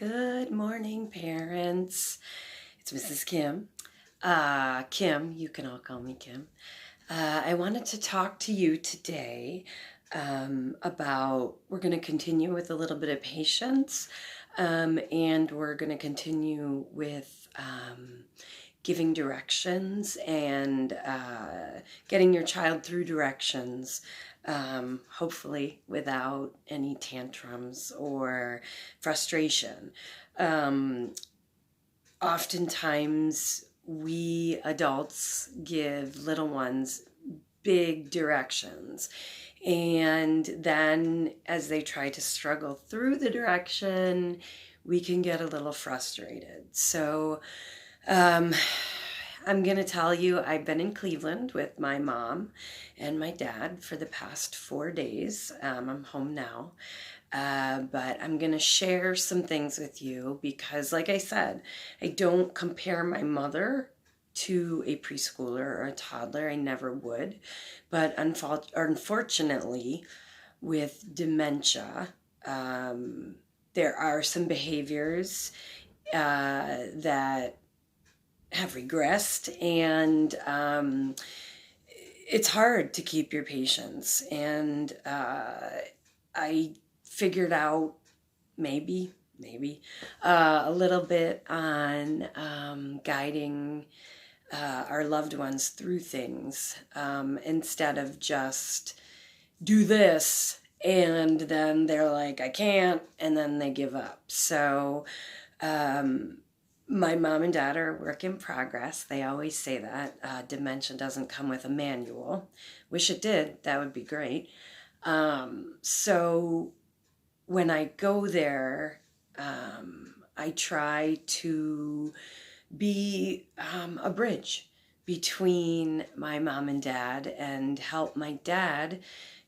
Good morning, parents. It's Mrs. Kim. Kim, you can all call me Kim. I wanted to talk to you today about, we're going to continue with a little bit of patience, and we're going to continue with giving directions and getting your child through directions, hopefully without any tantrums or frustration. Oftentimes, we adults give little ones big directions. And then as they try to struggle through the direction, we can get a little frustrated. So I'm going to tell you, I've been in Cleveland with my mom and my dad for the past 4 days. I'm home now. But I'm going to share some things with you because, like I said, I don't compare my mother to a preschooler or a toddler. I never would. But unfortunately, with dementia, there are some behaviors that have regressed, and it's hard to keep your patience. And I figured out maybe a little bit on guiding our loved ones through things, instead of just do this and then they're like, I can't, and then they give up. So my mom and dad are a work in progress. They always say that. Dementia doesn't come with a manual. Wish it did. That would be great. So when I go there, I try to be a bridge between my mom and dad and help my dad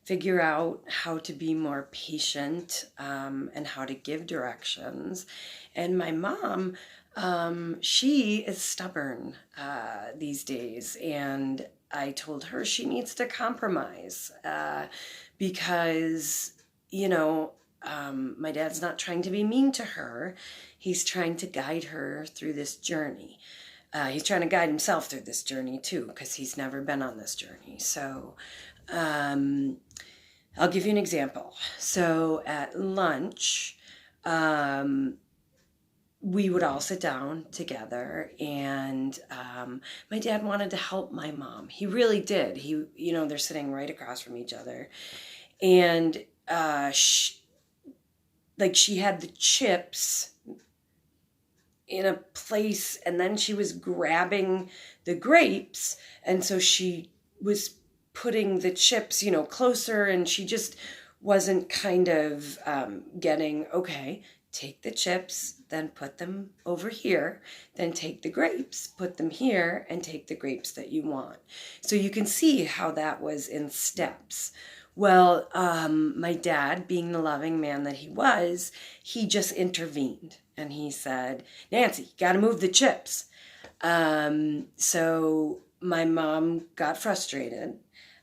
figure out how to be more patient, and how to give directions. And my mom, she is stubborn these days, and I told her she needs to compromise because, my dad's not trying to be mean to her. He's trying to guide her through this journey. He's trying to guide himself through this journey too, because he's never been on this journey. So I'll give you an example. So at lunch, we would all sit down together, and my dad wanted to help my mom. He really did. They're sitting right across from each other, and she had the chips in a place, and then she was grabbing the grapes, and so she was putting the chips, closer, and she just wasn't kind of getting, okay, take the chips, then put them over here, then take the grapes, put them here, and take the grapes that you want. So you can see how that was in steps. Well, my dad, being the loving man that he was, he just intervened, and he said, Nancy, you got to move the chips. So my mom got frustrated,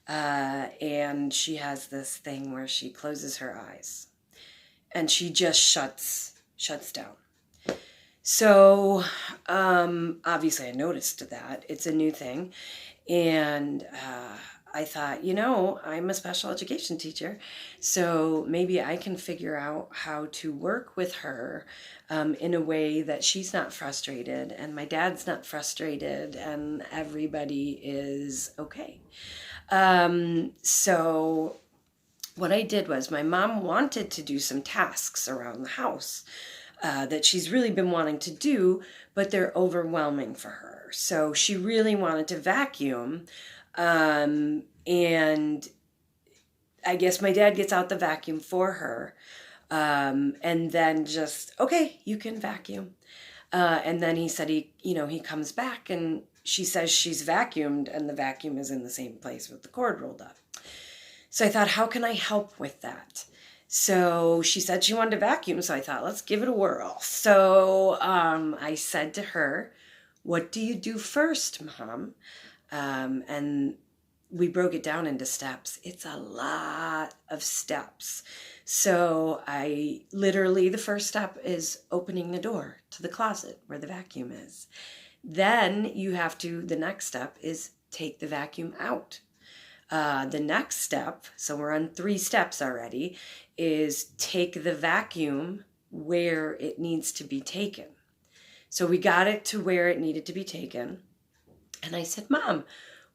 and she has this thing where she closes her eyes, and she just shuts down. So obviously I noticed that. It's a new thing, and I thought, I'm a special education teacher, so maybe I can figure out how to work with her in a way that she's not frustrated and my dad's not frustrated and everybody is okay. So what I did was, my mom wanted to do some tasks around the house that she's really been wanting to do, but they're overwhelming for her. So she really wanted to vacuum. And I guess my dad gets out the vacuum for her, and then just, okay, you can vacuum. And then he said he comes back and she says she's vacuumed and the vacuum is in the same place with the cord rolled up. So I thought, how can I help with that? So she said she wanted to vacuum, so I thought, let's give it a whirl. So I said to her, what do you do first, Mom? And we broke it down into steps. It's a lot of steps. So I literally, the first step is opening the door to the closet where the vacuum is. Then the next step is take the vacuum out. The next step, so we're on 3 steps already, is take the vacuum where it needs to be taken. So we got it to where it needed to be taken. And I said, Mom,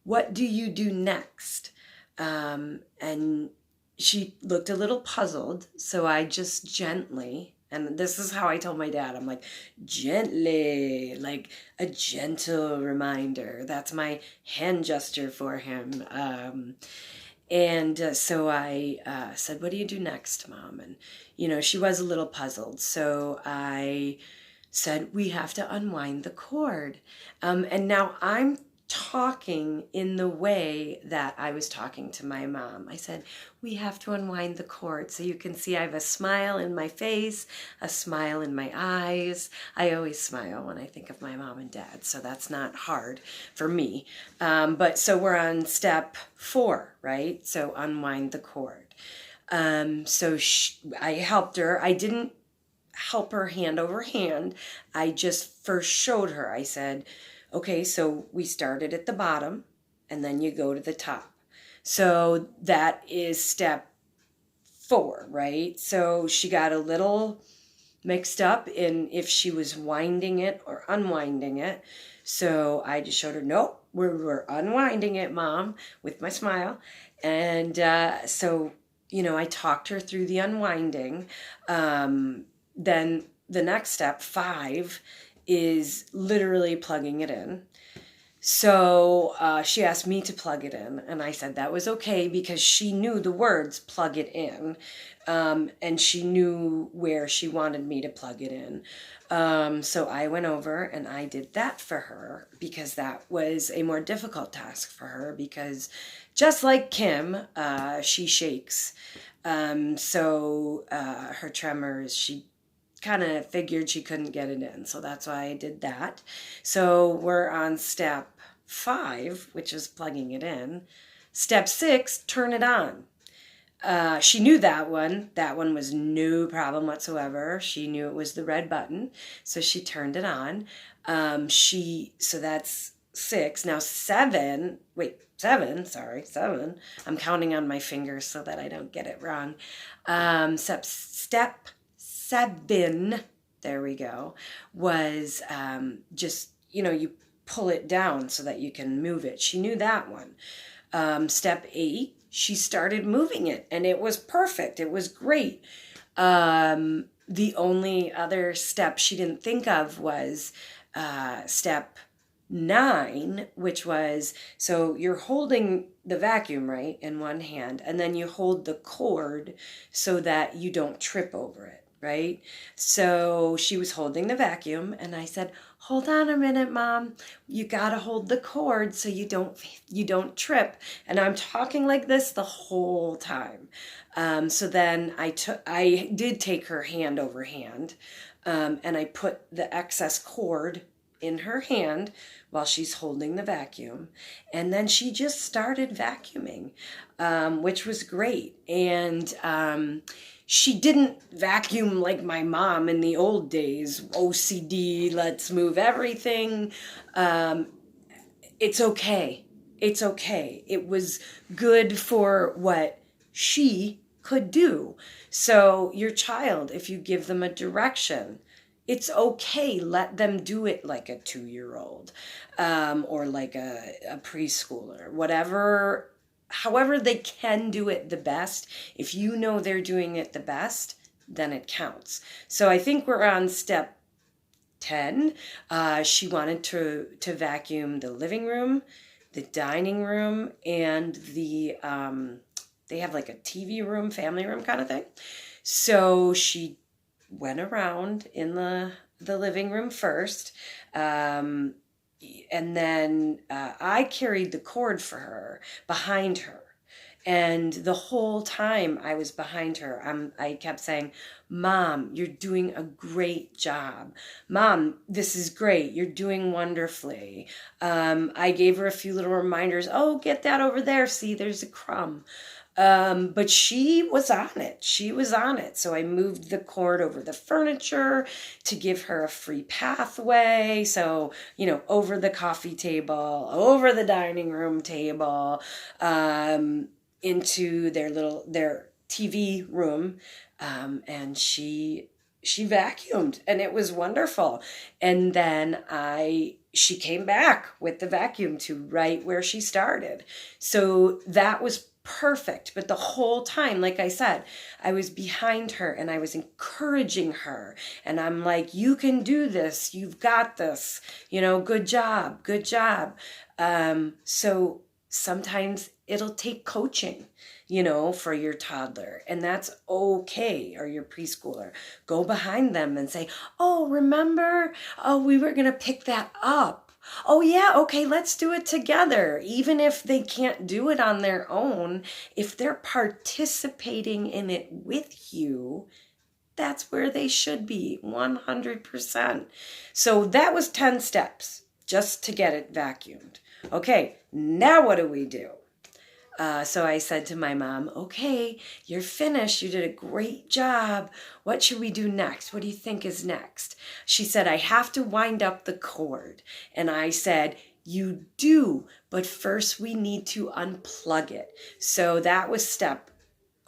what do you do next? And she looked a little puzzled. So I just gently, and this is how I told my dad, I'm like, gently, like a gentle reminder. That's my hand gesture for him. So I said, what do you do next, Mom? And, she was a little puzzled. So I said, we have to unwind the cord. And now I'm talking in the way that I was talking to my mom. I said, we have to unwind the cord. So you can see I have a smile in my face, a smile in my eyes. I always smile when I think of my mom and dad, so that's not hard for me. But so we're on step 4, right? So unwind the cord. I helped her. I didn't help her hand over hand. I just first showed her. I said, okay, so we started at the bottom and then you go to the top. So that is step 4, right? So she got a little mixed up in if she was winding it or unwinding it. So I just showed her, nope, we're unwinding it, Mom, with my smile. And so I talked her through the unwinding. Then the next step, 5, is literally plugging it in. So she asked me to plug it in, and I said that was okay because she knew the words plug it in, and she knew where she wanted me to plug it in. So I went over and I did that for her because that was a more difficult task for her because just like Kim, she shakes. So her tremors, she kind of figured she couldn't get it in. So that's why I did that. So we're on step 5, which is plugging it in. Step 6, turn it on. She knew that one. That one was no problem whatsoever. She knew it was the red button. So she turned it on. So that's 6. Now 7. I'm counting on my fingers so that I don't get it wrong. Step 7, there we go, was just, you pull it down so that you can move it. She knew that one. Step 8, she started moving it, and it was perfect. It was great. The only other step she didn't think of was step 9, which was, so you're holding the vacuum, right, in one hand, and then you hold the cord so that you don't trip over it. Right? So she was holding the vacuum and I said, hold on a minute, Mom. You got to hold the cord so you don't trip. And I'm talking like this the whole time. So then I did take her hand over hand, and I put the excess cord in her hand while she's holding the vacuum. And then she just started vacuuming, which was great. And she didn't vacuum like my mom in the old days, OCD, let's move everything. It's okay. It's okay. It was good for what she could do. So your child, if you give them a direction, it's okay. Let them do it like a 2-year-old, or like a preschooler, whatever. However they can do it the best. If you know they're doing it the best, then it counts. So I think we're on step 10. She wanted to vacuum the living room, the dining room, and they have like a TV room, family room kind of thing. So she went around in the living room first, and then I carried the cord for her behind her. And the whole time I was behind her, I kept saying, Mom, you're doing a great job. Mom, this is great. You're doing wonderfully. I gave her a few little reminders. Oh, get that over there. See, there's a crumb. But she was on it. She was on it. So I moved the cord over the furniture to give her a free pathway. So, over the coffee table, over the dining room table, into their TV room. And she vacuumed, and it was wonderful. And then she came back with the vacuum to right where she started. So that was perfect. But the whole time, like I said, I was behind her and I was encouraging her. And I'm like, you can do this. You've got this. Good job. Good job. So sometimes it'll take coaching, for your toddler, and that's okay, or your preschooler. Go behind them and say, oh, remember? Oh, we were going to pick that up. Oh, yeah, okay, let's do it together. Even if they can't do it on their own, if they're participating in it with you, that's where they should be, 100%. So that was 10 steps just to get it vacuumed. Okay, now what do we do? So I said to my mom, okay, you're finished. You did a great job. What should we do next? What do you think is next? She said, I have to wind up the cord. And I said, you do, but first we need to unplug it. So that was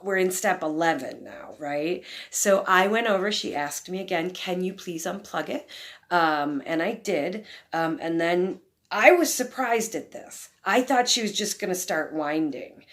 we're in step 11 now, right? So I went over, she asked me again, can you please unplug it? And I did. And then I was surprised at this. I thought she was just going to start winding.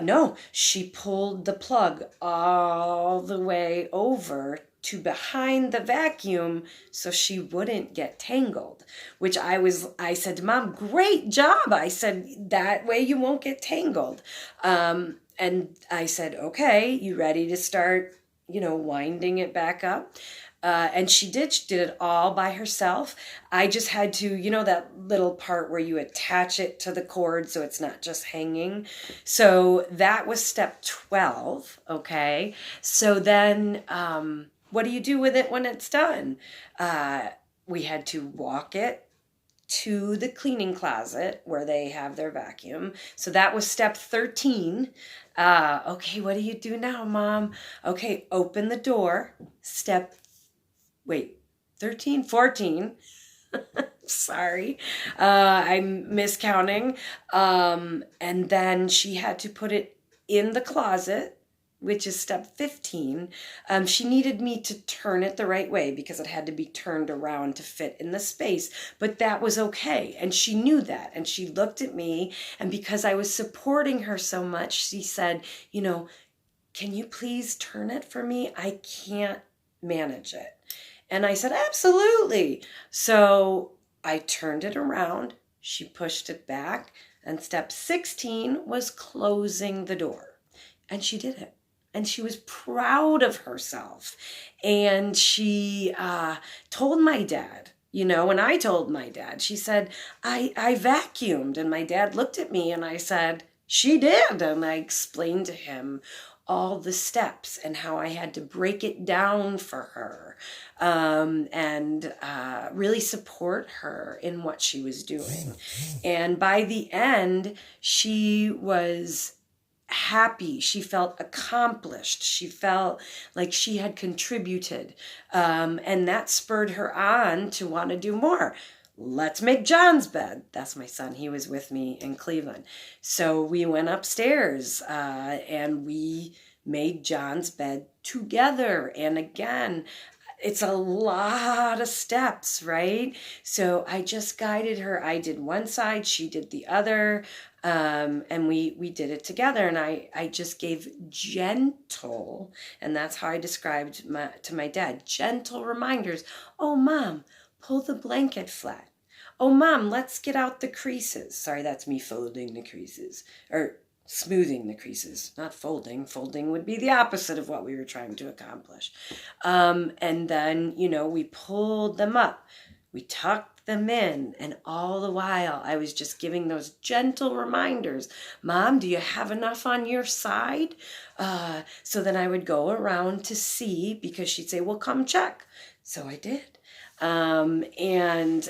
No, she pulled the plug all the way over to behind the vacuum so she wouldn't get tangled, which I said to Mom, great job. I said, that way you won't get tangled. And I said, okay, you ready to start, winding it back up? And she did it all by herself. I just had to, that little part where you attach it to the cord so it's not just hanging. So that was step 12, okay? So then what do you do with it when it's done? We had to walk it to the cleaning closet where they have their vacuum. So that was step 13. Okay, what do you do now, Mom? Okay, open the door. 13, 14. Sorry. I'm miscounting. And then she had to put it in the closet, which is step 15. She needed me to turn it the right way because it had to be turned around to fit in the space, but that was okay. And she knew that. And she looked at me, and because I was supporting her so much, she said, can you please turn it for me? I can't manage it. And I said, absolutely. So I turned it around. She pushed it back. And step 16 was closing the door. And she did it. And she was proud of herself. And she told my dad, and I told my dad, she said, I vacuumed. And my dad looked at me and I said, she did. And I explained to him all the steps and how I had to break it down for her, and really support her in what she was doing. And by the end, she was happy. She felt accomplished. She felt like she had contributed. And that spurred her on to want to do more. Let's make John's bed. That's my son. He was with me in Cleveland. So we went upstairs and we made John's bed together. And again, it's a lot of steps, right? So I just guided her. I did one side, she did the other, and we did it together. And I just gave gentle, and that's how I described to my dad, gentle reminders. Oh, Mom, pull the blanket flat. Oh, Mom, let's get out the creases. Sorry, that's me folding the creases. Or smoothing the creases, not folding. Folding would be the opposite of what we were trying to accomplish. And then, we pulled them up. We tucked them in. And all the while, I was just giving those gentle reminders. Mom, do you have enough on your side? So then I would go around to see, because she'd say, well, come check. So I did. And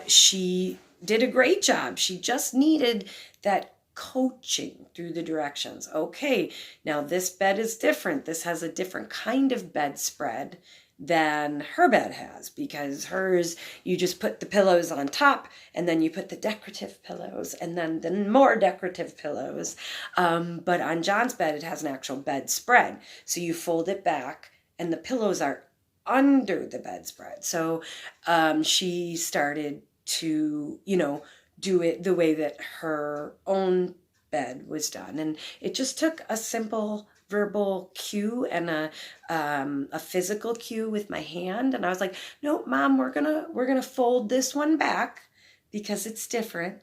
she did a great job. She just needed that coaching through the directions. Okay, now this bed is different. This has a different kind of bedspread than her bed has, because hers, you just put the pillows on top, and then you put the decorative pillows, and then more decorative pillows. But on John's bed, it has an actual bedspread. So you fold it back, and the pillows are under the bedspread. So she started to, do it the way that her own bed was done. And it just took a simple verbal cue and a physical cue with my hand. And I was like, no, Mom, we're gonna fold this one back because it's different.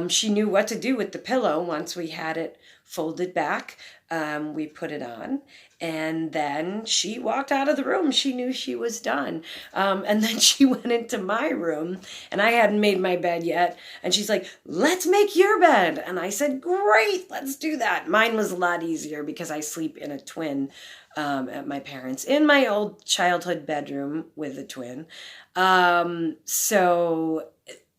She knew what to do with the pillow once we had it folded back. We put it on, and then she walked out of the room. She knew she was done. And then she went into my room, and I hadn't made my bed yet. And she's like, let's make your bed. And I said, great, let's do that. Mine was a lot easier because I sleep in a twin at my parents' in my old childhood bedroom with a twin. So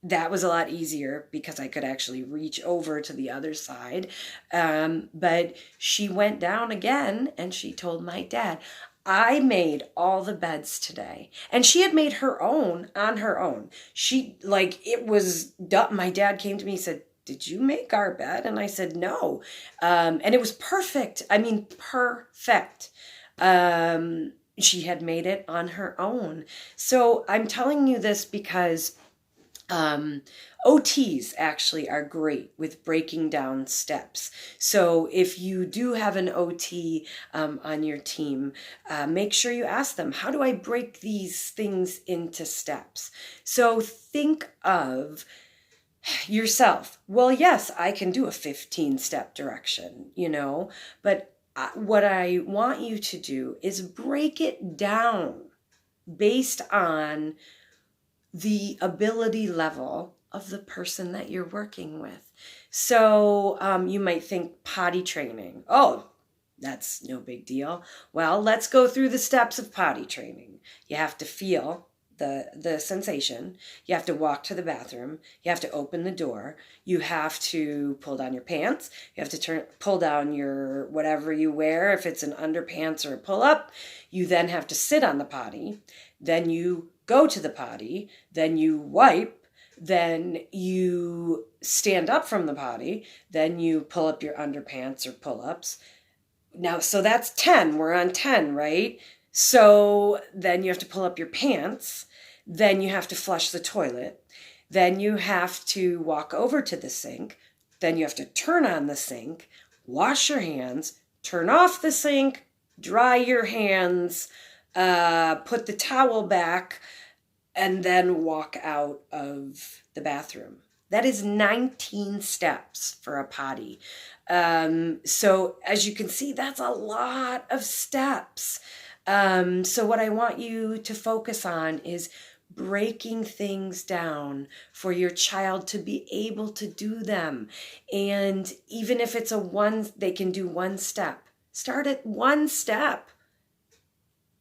that was a lot easier because I could actually reach over to the other side. But she went down again and she told my dad, I made all the beds today. And she had made her own on her own. It was done. My dad came to me and said, did you make our bed? And I said, no. And it was perfect. I mean, perfect. She had made it on her own. So I'm telling you this because OTs actually are great with breaking down steps. So if you do have an OT on your team, make sure you ask them, how do I break these things into steps? So think of yourself. Well, yes, I can do a 15-step direction, but what I want you to do is break it down based on the ability level of the person that you're working with. So you might think potty training. Oh, that's no big deal. Well, let's go through the steps of potty training. You have to feel the sensation. You have to walk to the bathroom. You have to open the door. You have to pull down your pants. You have to pull down your whatever you wear, if it's an underpants or a pull-up. You then have to sit on the potty. Then you go to the potty, then you wipe, then you stand up from the potty, then you pull up your underpants or pull-ups. Now, so that's 10. We're on 10, right? So then you have to pull up your pants, then you have to flush the toilet, then you have to walk over to the sink, then you have to turn on the sink, wash your hands, turn off the sink, dry your hands, put the towel back, and then walk out of the bathroom. That is 19 steps for a potty. So as you can see, that's a lot of steps. So what I want you to focus on is breaking things down for your child to be able to do them. And even if it's they can do one step. Start at one step.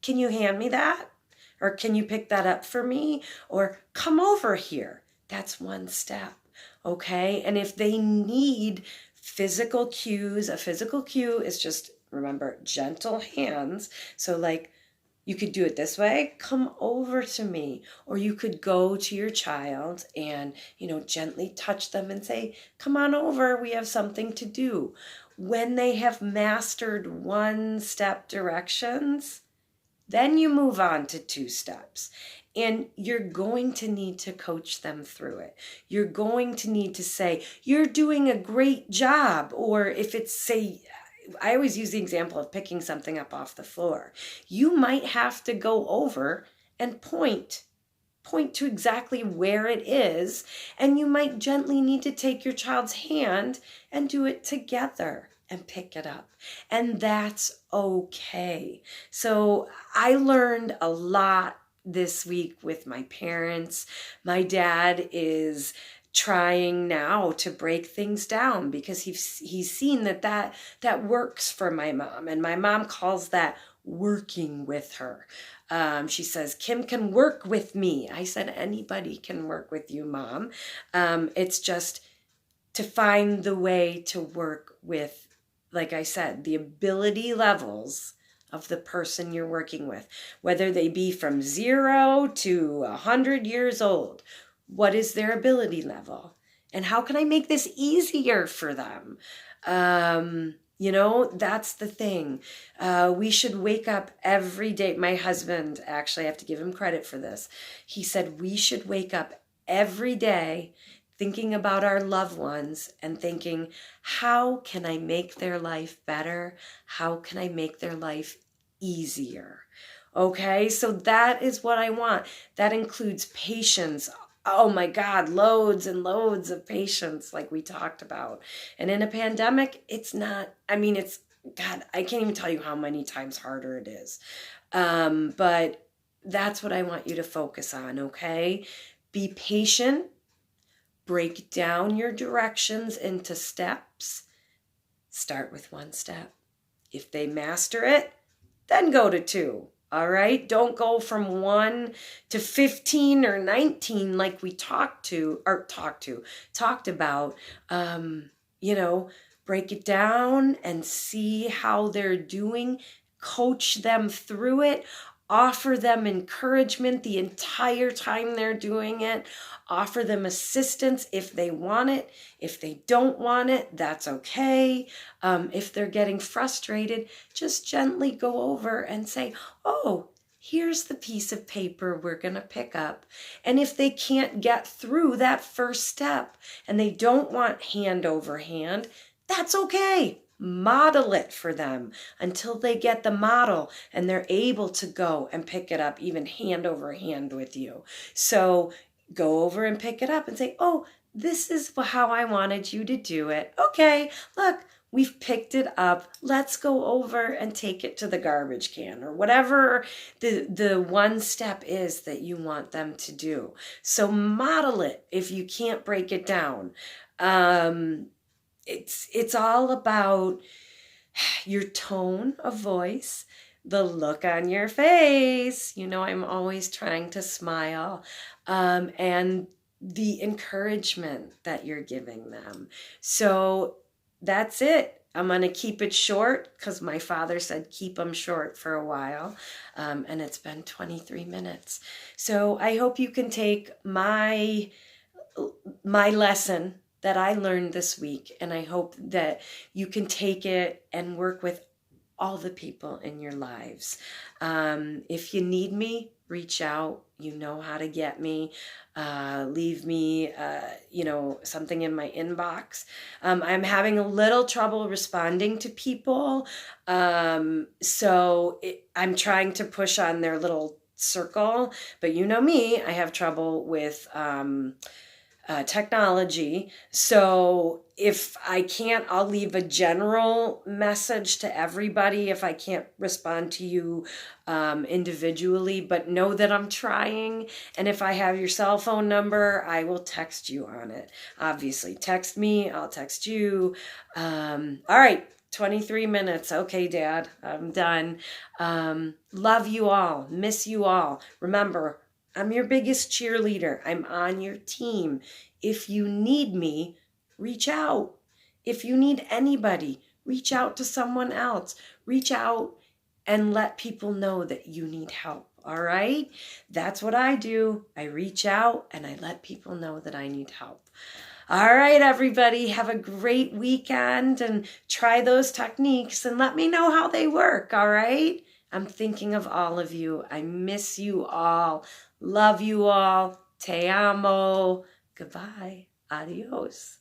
Can you hand me that? Or can you pick that up for me? Or come over here. That's one step, okay? And if they need physical cues, a physical cue is just, remember, gentle hands. So you could do it this way, come over to me. Or you could go to your child and, gently touch them and say, come on over, we have something to do. When they have mastered one-step directions, then you move on to 2 steps. And you're going to need to coach them through it. You're going to need to say, you're doing a great job. Or if it's, I always use the example of picking something up off the floor. You might have to go over and point to exactly where it is. And you might gently need to take your child's hand and do it together and pick it up. And that's okay. So I learned a lot this week with my parents. My dad is trying now to break things down because he's seen that works for my mom. And my mom calls that working with her. She says, Kim can work with me. I said, anybody can work with you, Mom. It's just to find the way to work with, like I said, the ability levels of the person you're working with, whether they be from 0 to 100 years old. What is their ability level? And how can I make this easier for them? That's the thing. We should wake up every day. My husband, actually, I have to give him credit for this. He said we should wake up every day thinking about our loved ones and thinking, how can I make their life better? How can I make their life easier? Okay, so that is what I want. That includes patience. Oh my God, loads and loads of patience, like we talked about. And in a pandemic, it's not, God, I can't even tell you how many times harder it is. But that's what I want you to focus on, okay? Be patient. Break down your directions into steps. Start with 1 step. If they master it, then go to 2. All right? Don't go from 1 to 15 or 19 like we talked about. Break it down and see how they're doing. Coach them through it. Offer them encouragement the entire time they're doing it. Offer them assistance if they want it. If they don't want it, that's okay. If they're getting frustrated, just gently go over and say, oh, here's the piece of paper we're going to pick up. And if they can't get through that first step and they don't want hand over hand, that's okay. Model it for them until they get the model and they're able to go and pick it up even hand over hand with you. So go over and pick it up and say, oh, this is how I wanted you to do it. Okay, look, we've picked it up. Let's go over and take it to the garbage can, or whatever the 1 step is that you want them to do. So model it if you can't break it down. It's all about your tone of voice, the look on your face. I'm always trying to smile, and the encouragement that you're giving them. So that's it. I'm going to keep it short because my father said keep them short for a while, and it's been 23 minutes. So I hope you can take my lesson that I learned this week, and I hope that you can take it and work with all the people in your lives. If you need me, reach out. You know how to get me. Leave me, something in my inbox. I'm having a little trouble responding to people, so I'm trying to push on their little circle. But you know me, I have trouble with technology. So if I can't, I'll leave a general message to everybody if I can't respond to you individually, but know that I'm trying. And if I have your cell phone number, I will text you on it. Obviously, text me, I'll text you. All right. 23 minutes. Okay, Dad, I'm done. Love you all. Miss you all. Remember, I'm your biggest cheerleader. I'm on your team. If you need me, reach out. If you need anybody, reach out to someone else. Reach out and let people know that you need help. All right? That's what I do. I reach out and I let people know that I need help. All right, everybody, have a great weekend and try those techniques and let me know how they work. All right? I'm thinking of all of you. I miss you all. Love you all. Te amo. Goodbye. Adios.